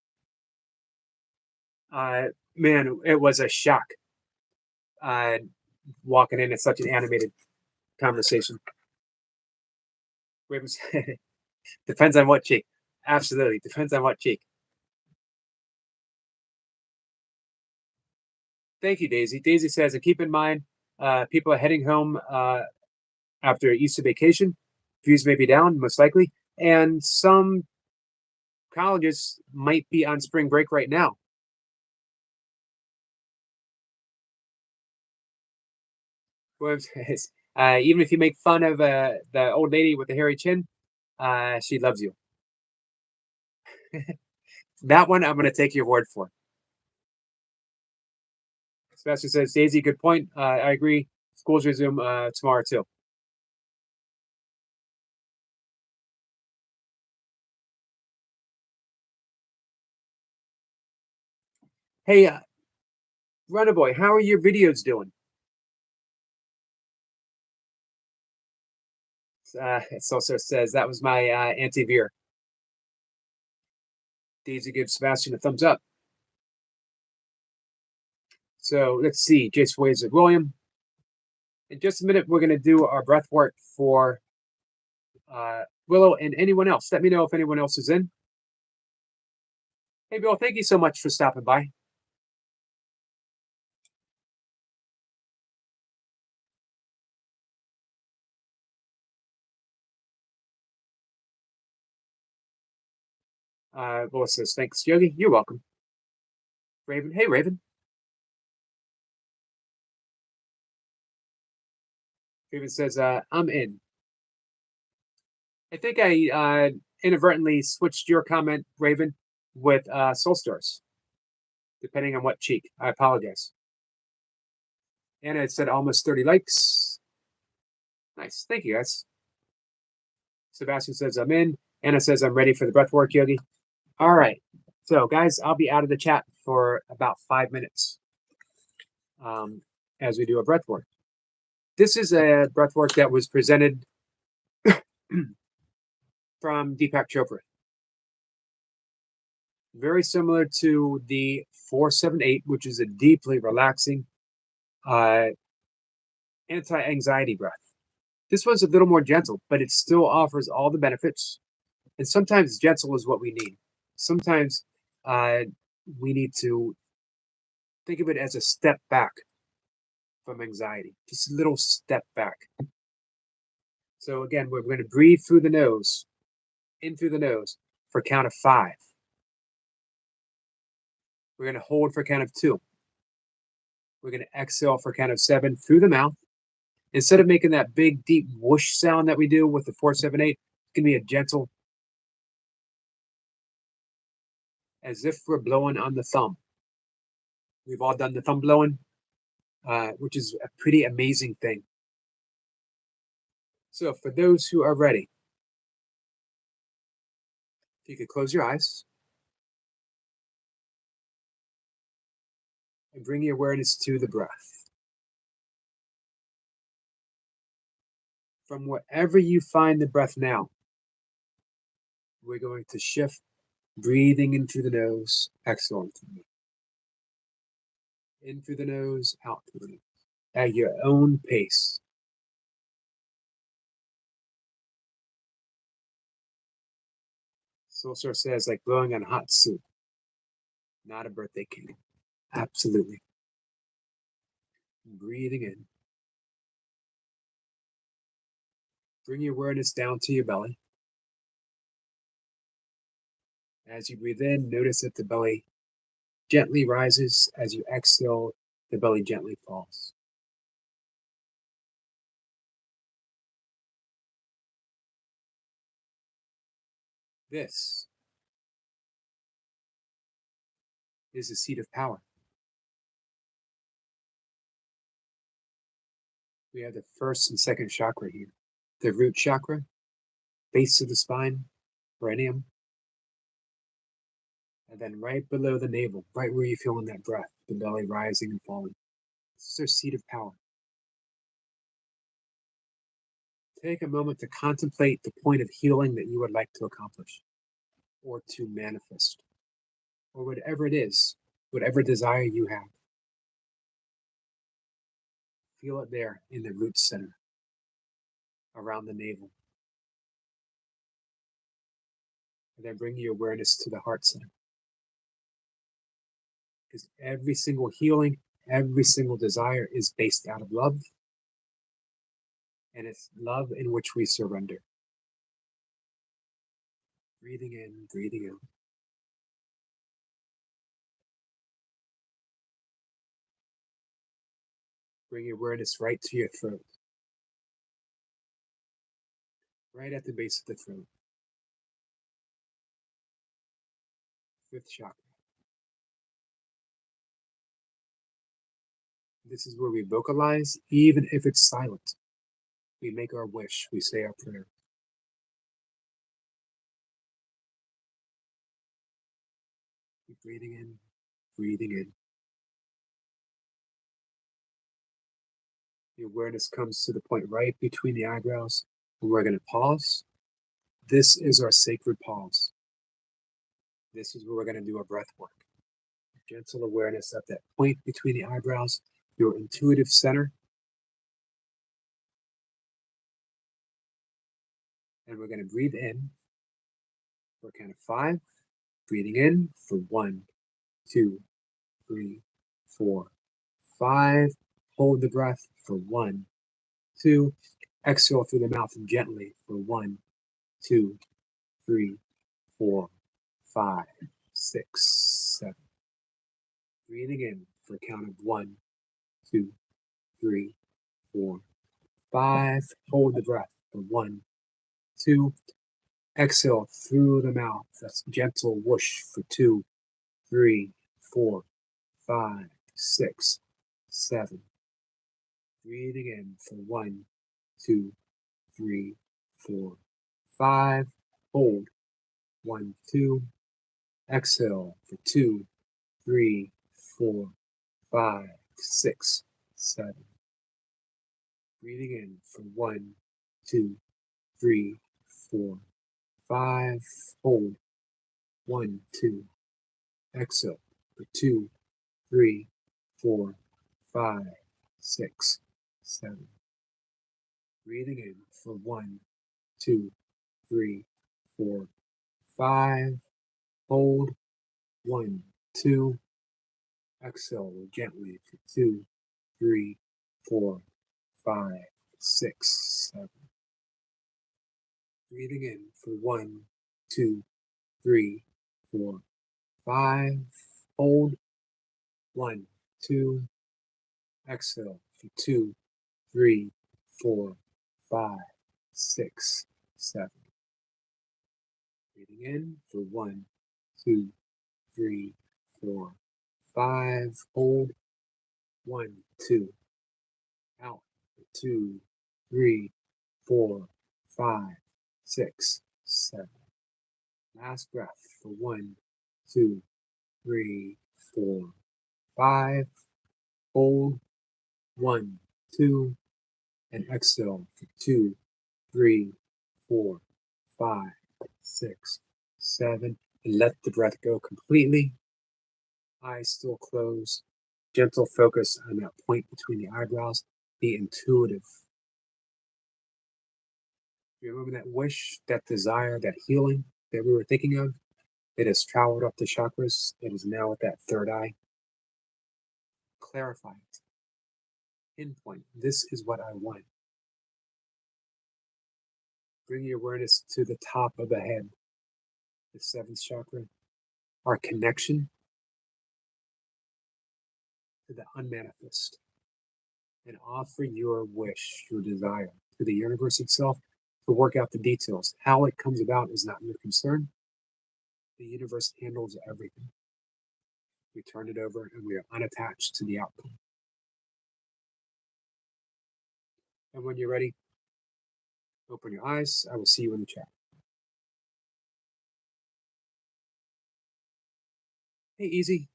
Man, it was a shock walking in at such an animated conversation. Raven said, depends on what cheek. Absolutely. Depends on what cheek. Thank you, Daisy. Daisy says, and keep in mind, people are heading home after Easter vacation. Views may be down, most likely. And some colleges might be on spring break right now. Even if you make fun of the old lady with the hairy chin, she loves you. That one I'm going to take your word for. Sebastian says, Daisy, good point. I agree. Schools resume tomorrow too. Hey, Runnerboy, how are your videos doing? It also says that was my anti-veer. Daisy gives Sebastian a thumbs up. So let's see. Jason waves at William. In just a minute, we're going to do our breath work for Willow and anyone else. Let me know if anyone else is in. Hey, Bill, thank you so much for stopping by. Willow says, thanks, Yogi. You're welcome. Raven. Hey, Raven. Raven says, I'm in. I think I inadvertently switched your comment, Raven, with Soul Stars, depending on what cheek. I apologize. Anna said almost 30 likes. Nice. Thank you, guys. Sebastian says, I'm in. Anna says, I'm ready for the breath work, Yogi. All right. So, guys, I'll be out of the chat for about 5 minutes as we do a breath work. This is a breath work that was presented from Deepak Chopra. Very similar to the 478, which is a deeply relaxing anti-anxiety breath. This one's a little more gentle, but it still offers all the benefits. And sometimes gentle is what we need. Sometimes we need to think of it as a step back from anxiety, just a little step back. So again, we're going to breathe through the nose, in through the nose for a count of 5. We're going to hold for a count of 2. We're going to exhale for a count of 7 through the mouth. Instead of making that big, deep whoosh sound that we do with the 478, it's going to be a gentle, as if we're blowing on the thumb. We've all done the thumb blowing, which is a pretty amazing thing. So for those who are ready, if you could close your eyes and bring your awareness to the breath. From wherever you find the breath now, we're going to shift, breathing in through the nose, exhaling through the nose. In through the nose, out through the nose, at your own pace. Soulstar says, like blowing on hot soup, not a birthday cake. Absolutely. Breathing in. Bring your awareness down to your belly. As you breathe in, notice that the belly gently rises. As you exhale, the belly gently falls. This is the seat of power. We have the first and second chakra here. The root chakra, base of the spine, perineum. And then right below the navel, right where you feel in that breath, the belly rising and falling. This is our seat of power. Take a moment to contemplate the point of healing that you would like to accomplish or to manifest, or whatever it is, whatever desire you have. Feel it there in the root center. around the navel. And then bring your awareness to the heart center. Because every single healing, every single desire is based out of love. And it's love in which we surrender. Breathing in, breathing out. Bring your awareness right to your throat. Right at the base of the throat. Fifth chakra. This is where we vocalize, even if it's silent. We make our wish, we say our prayer. Keep breathing in, breathing in. The awareness comes to the point right between the eyebrows, and we're going to pause. This is our sacred pause. This is where we're going to do our breath work. Gentle awareness at that point between the eyebrows, your intuitive center. And we're going to breathe in for a count of 5. Breathing in for 1, 2, 3, 4, 5. Hold the breath for 1, 2. Exhale through the mouth gently for 1, 2, 3, 4, 5, 6, 7. Breathing in for a count of 1, 2, 3, 4, 5. Hold the breath for 1, 2. Exhale through the mouth. That's gentle whoosh for 2, 3, 4, 5, 6, 7. Breathing in for 1, 2, 3, 4, 5. Hold 1, 2. Exhale for 2, 3, 4, 5, 6, 7. Breathing in for 1, 2, 3, 4, 5. Hold 1, 2. Exhale for 2, 3, 4, 5, 6, 7. Breathing in for 1, 2, 3, 4, 5. Hold 1, 2. Exhale gently for 2, 3, 4, 5, 6, 7. Breathing in for 1, 2, 3, 4, 5. Hold 1, 2. Exhale for 2, 3, 4, 5, 6, 7. Breathing in for 1, 2, 3, 4, 5. Hold 1, 2. Out for 2, 3, 4, 5, 6, 7. Last breath for 1, 2, 3, 4, 5. Hold 1, 2. And exhale for 2, 3, 4, 5, 6, 7. And let the breath go completely. Eyes still closed. Gentle focus on that point between the eyebrows. Be intuitive. You remember that wish, that desire, that healing that we were thinking of? It has traveled up the chakras. It is now at that third eye. Clarify it. Pinpoint. This is what I want. Bring your awareness to the top of the head, the 7th chakra, our connection to the unmanifest, and offer your wish, your desire to the universe itself to work out the details. How it comes about is not your concern. The universe handles everything. We turn it over and we are unattached to the outcome. And when you're ready, open your eyes. I will see you in the chat. Hey, Easy.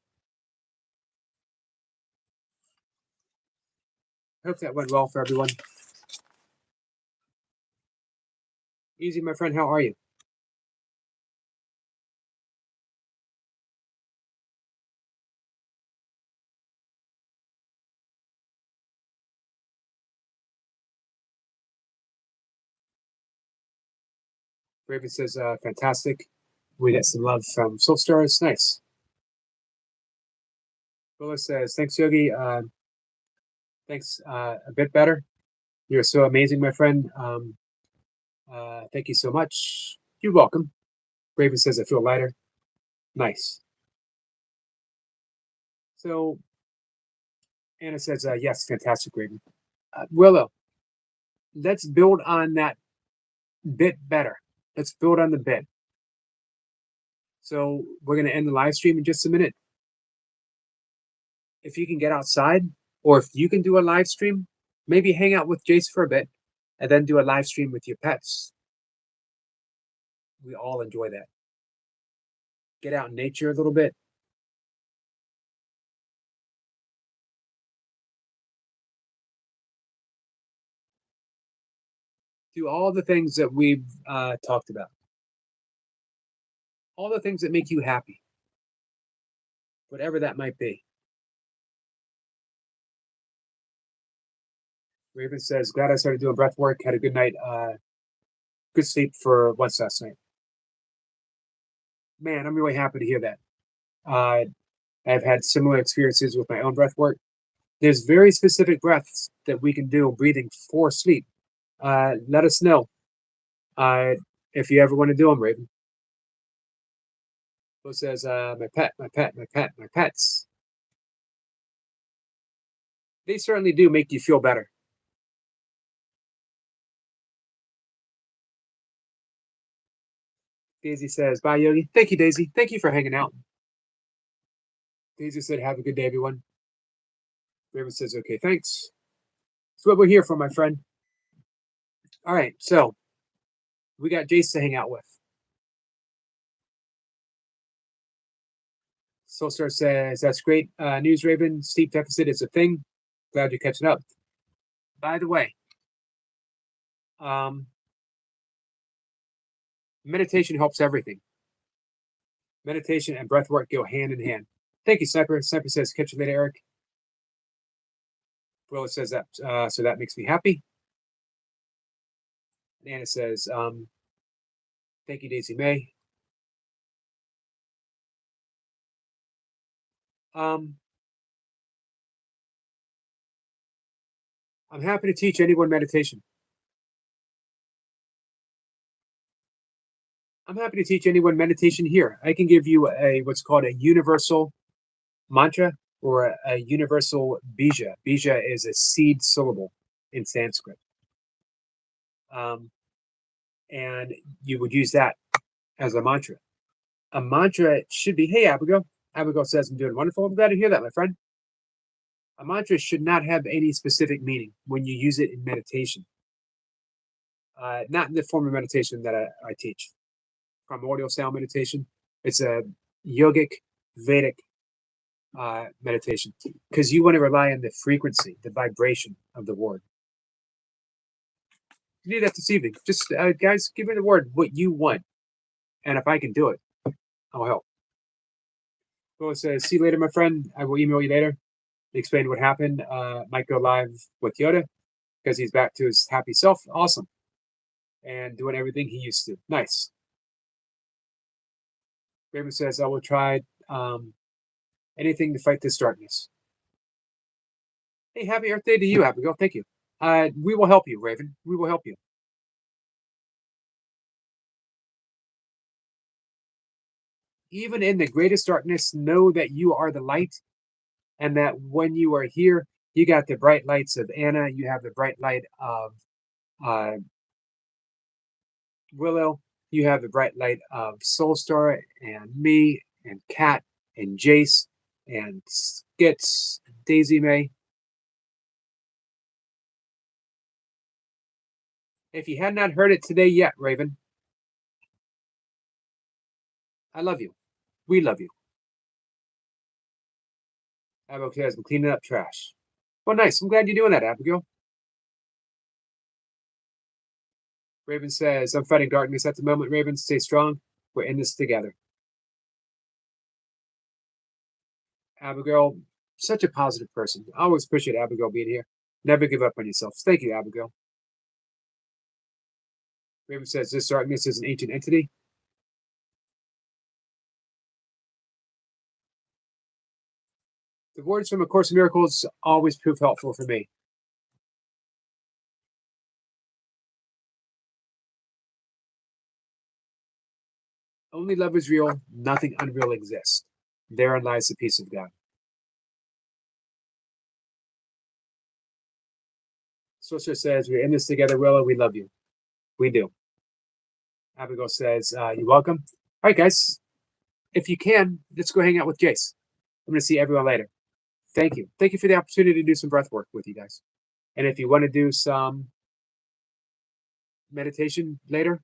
Hope that went well for everyone. Easy, my friend, how are you? Raven says, fantastic. We get some love from Soul Stars. Nice. Willis says, thanks, Yogi. Thanks, a bit better. You're so amazing, my friend. Thank you so much. You're welcome. Raven says, I feel lighter. Nice. So Anna says, yes, fantastic, Raven. Willow, let's build on that bit better. Let's build on the bit. So we're going to end the live stream in just a minute. If you can get outside, or if you can do a live stream, maybe hang out with Jace for a bit and then do a live stream with your pets. We all enjoy that. Get out in nature a little bit. Do all the things that we've talked about. All the things that make you happy. Whatever that might be. Raven says, glad I started doing breath work. Had a good night. Good sleep for once last night. Man, I'm really happy to hear that. I've had similar experiences with my own breath work. There's very specific breaths that we can do breathing for sleep. Let us know if you ever want to do them, Raven. Who says, my pets. They certainly do make you feel better. Daisy says, bye, Yogi. Thank you, Daisy. Thank you for hanging out. Daisy said, have a good day, everyone. Raven says, okay, thanks. That's what we're here for, my friend. All right, so we got Jace to hang out with. Soulstar says, that's great news, Raven. Sleep deficit is a thing. Glad you're catching up. By the way, meditation helps everything. Meditation and breath work go hand in hand. Thank you, Sniper. Sniper says, catch you later, Eric. Willa says that, so that makes me happy. And Anna says, thank you, Daisy May. I'm happy to teach anyone meditation. I'm happy to teach anyone meditation here. I can give you what's called a universal mantra or a universal bija. Bija is a seed syllable in Sanskrit. And you would use that as a mantra. A mantra should be, hey, Abigail. Abigail says, I'm doing wonderful. I'm glad to hear that, my friend. A mantra should not have any specific meaning when you use it in meditation. Not in the form of meditation that I teach. Primordial sound meditation. It's a yogic, Vedic meditation because you want to rely on the frequency, the vibration of the word. You need that this evening. Just guys, give me the word what you want, and if I can do it, I'll help. Well, says, see you later, my friend. I will email you later. Explain what happened. Might go live with Yoda because he's back to his happy self. Awesome. And doing everything he used to. Nice. Raven says, I will try anything to fight this darkness. Hey, happy Earth Day to you, Abigail. Thank you. We will help you, Raven. We will help you. Even in the greatest darkness, know that you are the light, and that when you are here, you got the bright lights of Anna. You have the bright light of Willow. You have the bright light of Soulstar and me and Kat and Jace and Skits, Daisy May. If you had not heard it today yet, Raven, I love you. We love you. Abigail has been cleaning up trash. Well, nice. I'm glad you're doing that, Abigail. Raven says, I'm fighting darkness at the moment. Raven, stay strong. We're in this together. Abigail, such a positive person. I always appreciate Abigail being here. Never give up on yourself. Thank you, Abigail. Raven says this darkness is an ancient entity. The words from A Course in Miracles always prove helpful for me. Only love is real, nothing unreal exists. Therein lies the peace of God. Sorcerer says, we're in this together, Willow. We love you. We do. Abigail says, you're welcome. All right, guys. If you can, let's go hang out with Jace. I'm going to see everyone later. Thank you. Thank you for the opportunity to do some breath work with you guys. And if you want to do some meditation later,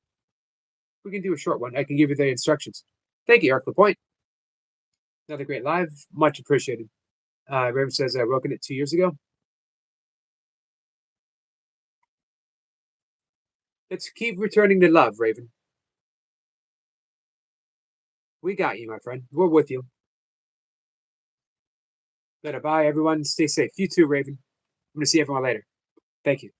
we can do a short one. I can give you the instructions. Thank you, Arc LaPointe. Another great live. Much appreciated. Raven says, I woken it 2 years ago. Let's keep returning to love, Raven. We got you, my friend. We're with you. Better bye, everyone. Stay safe. You too, Raven. I'm going to see everyone later. Thank you.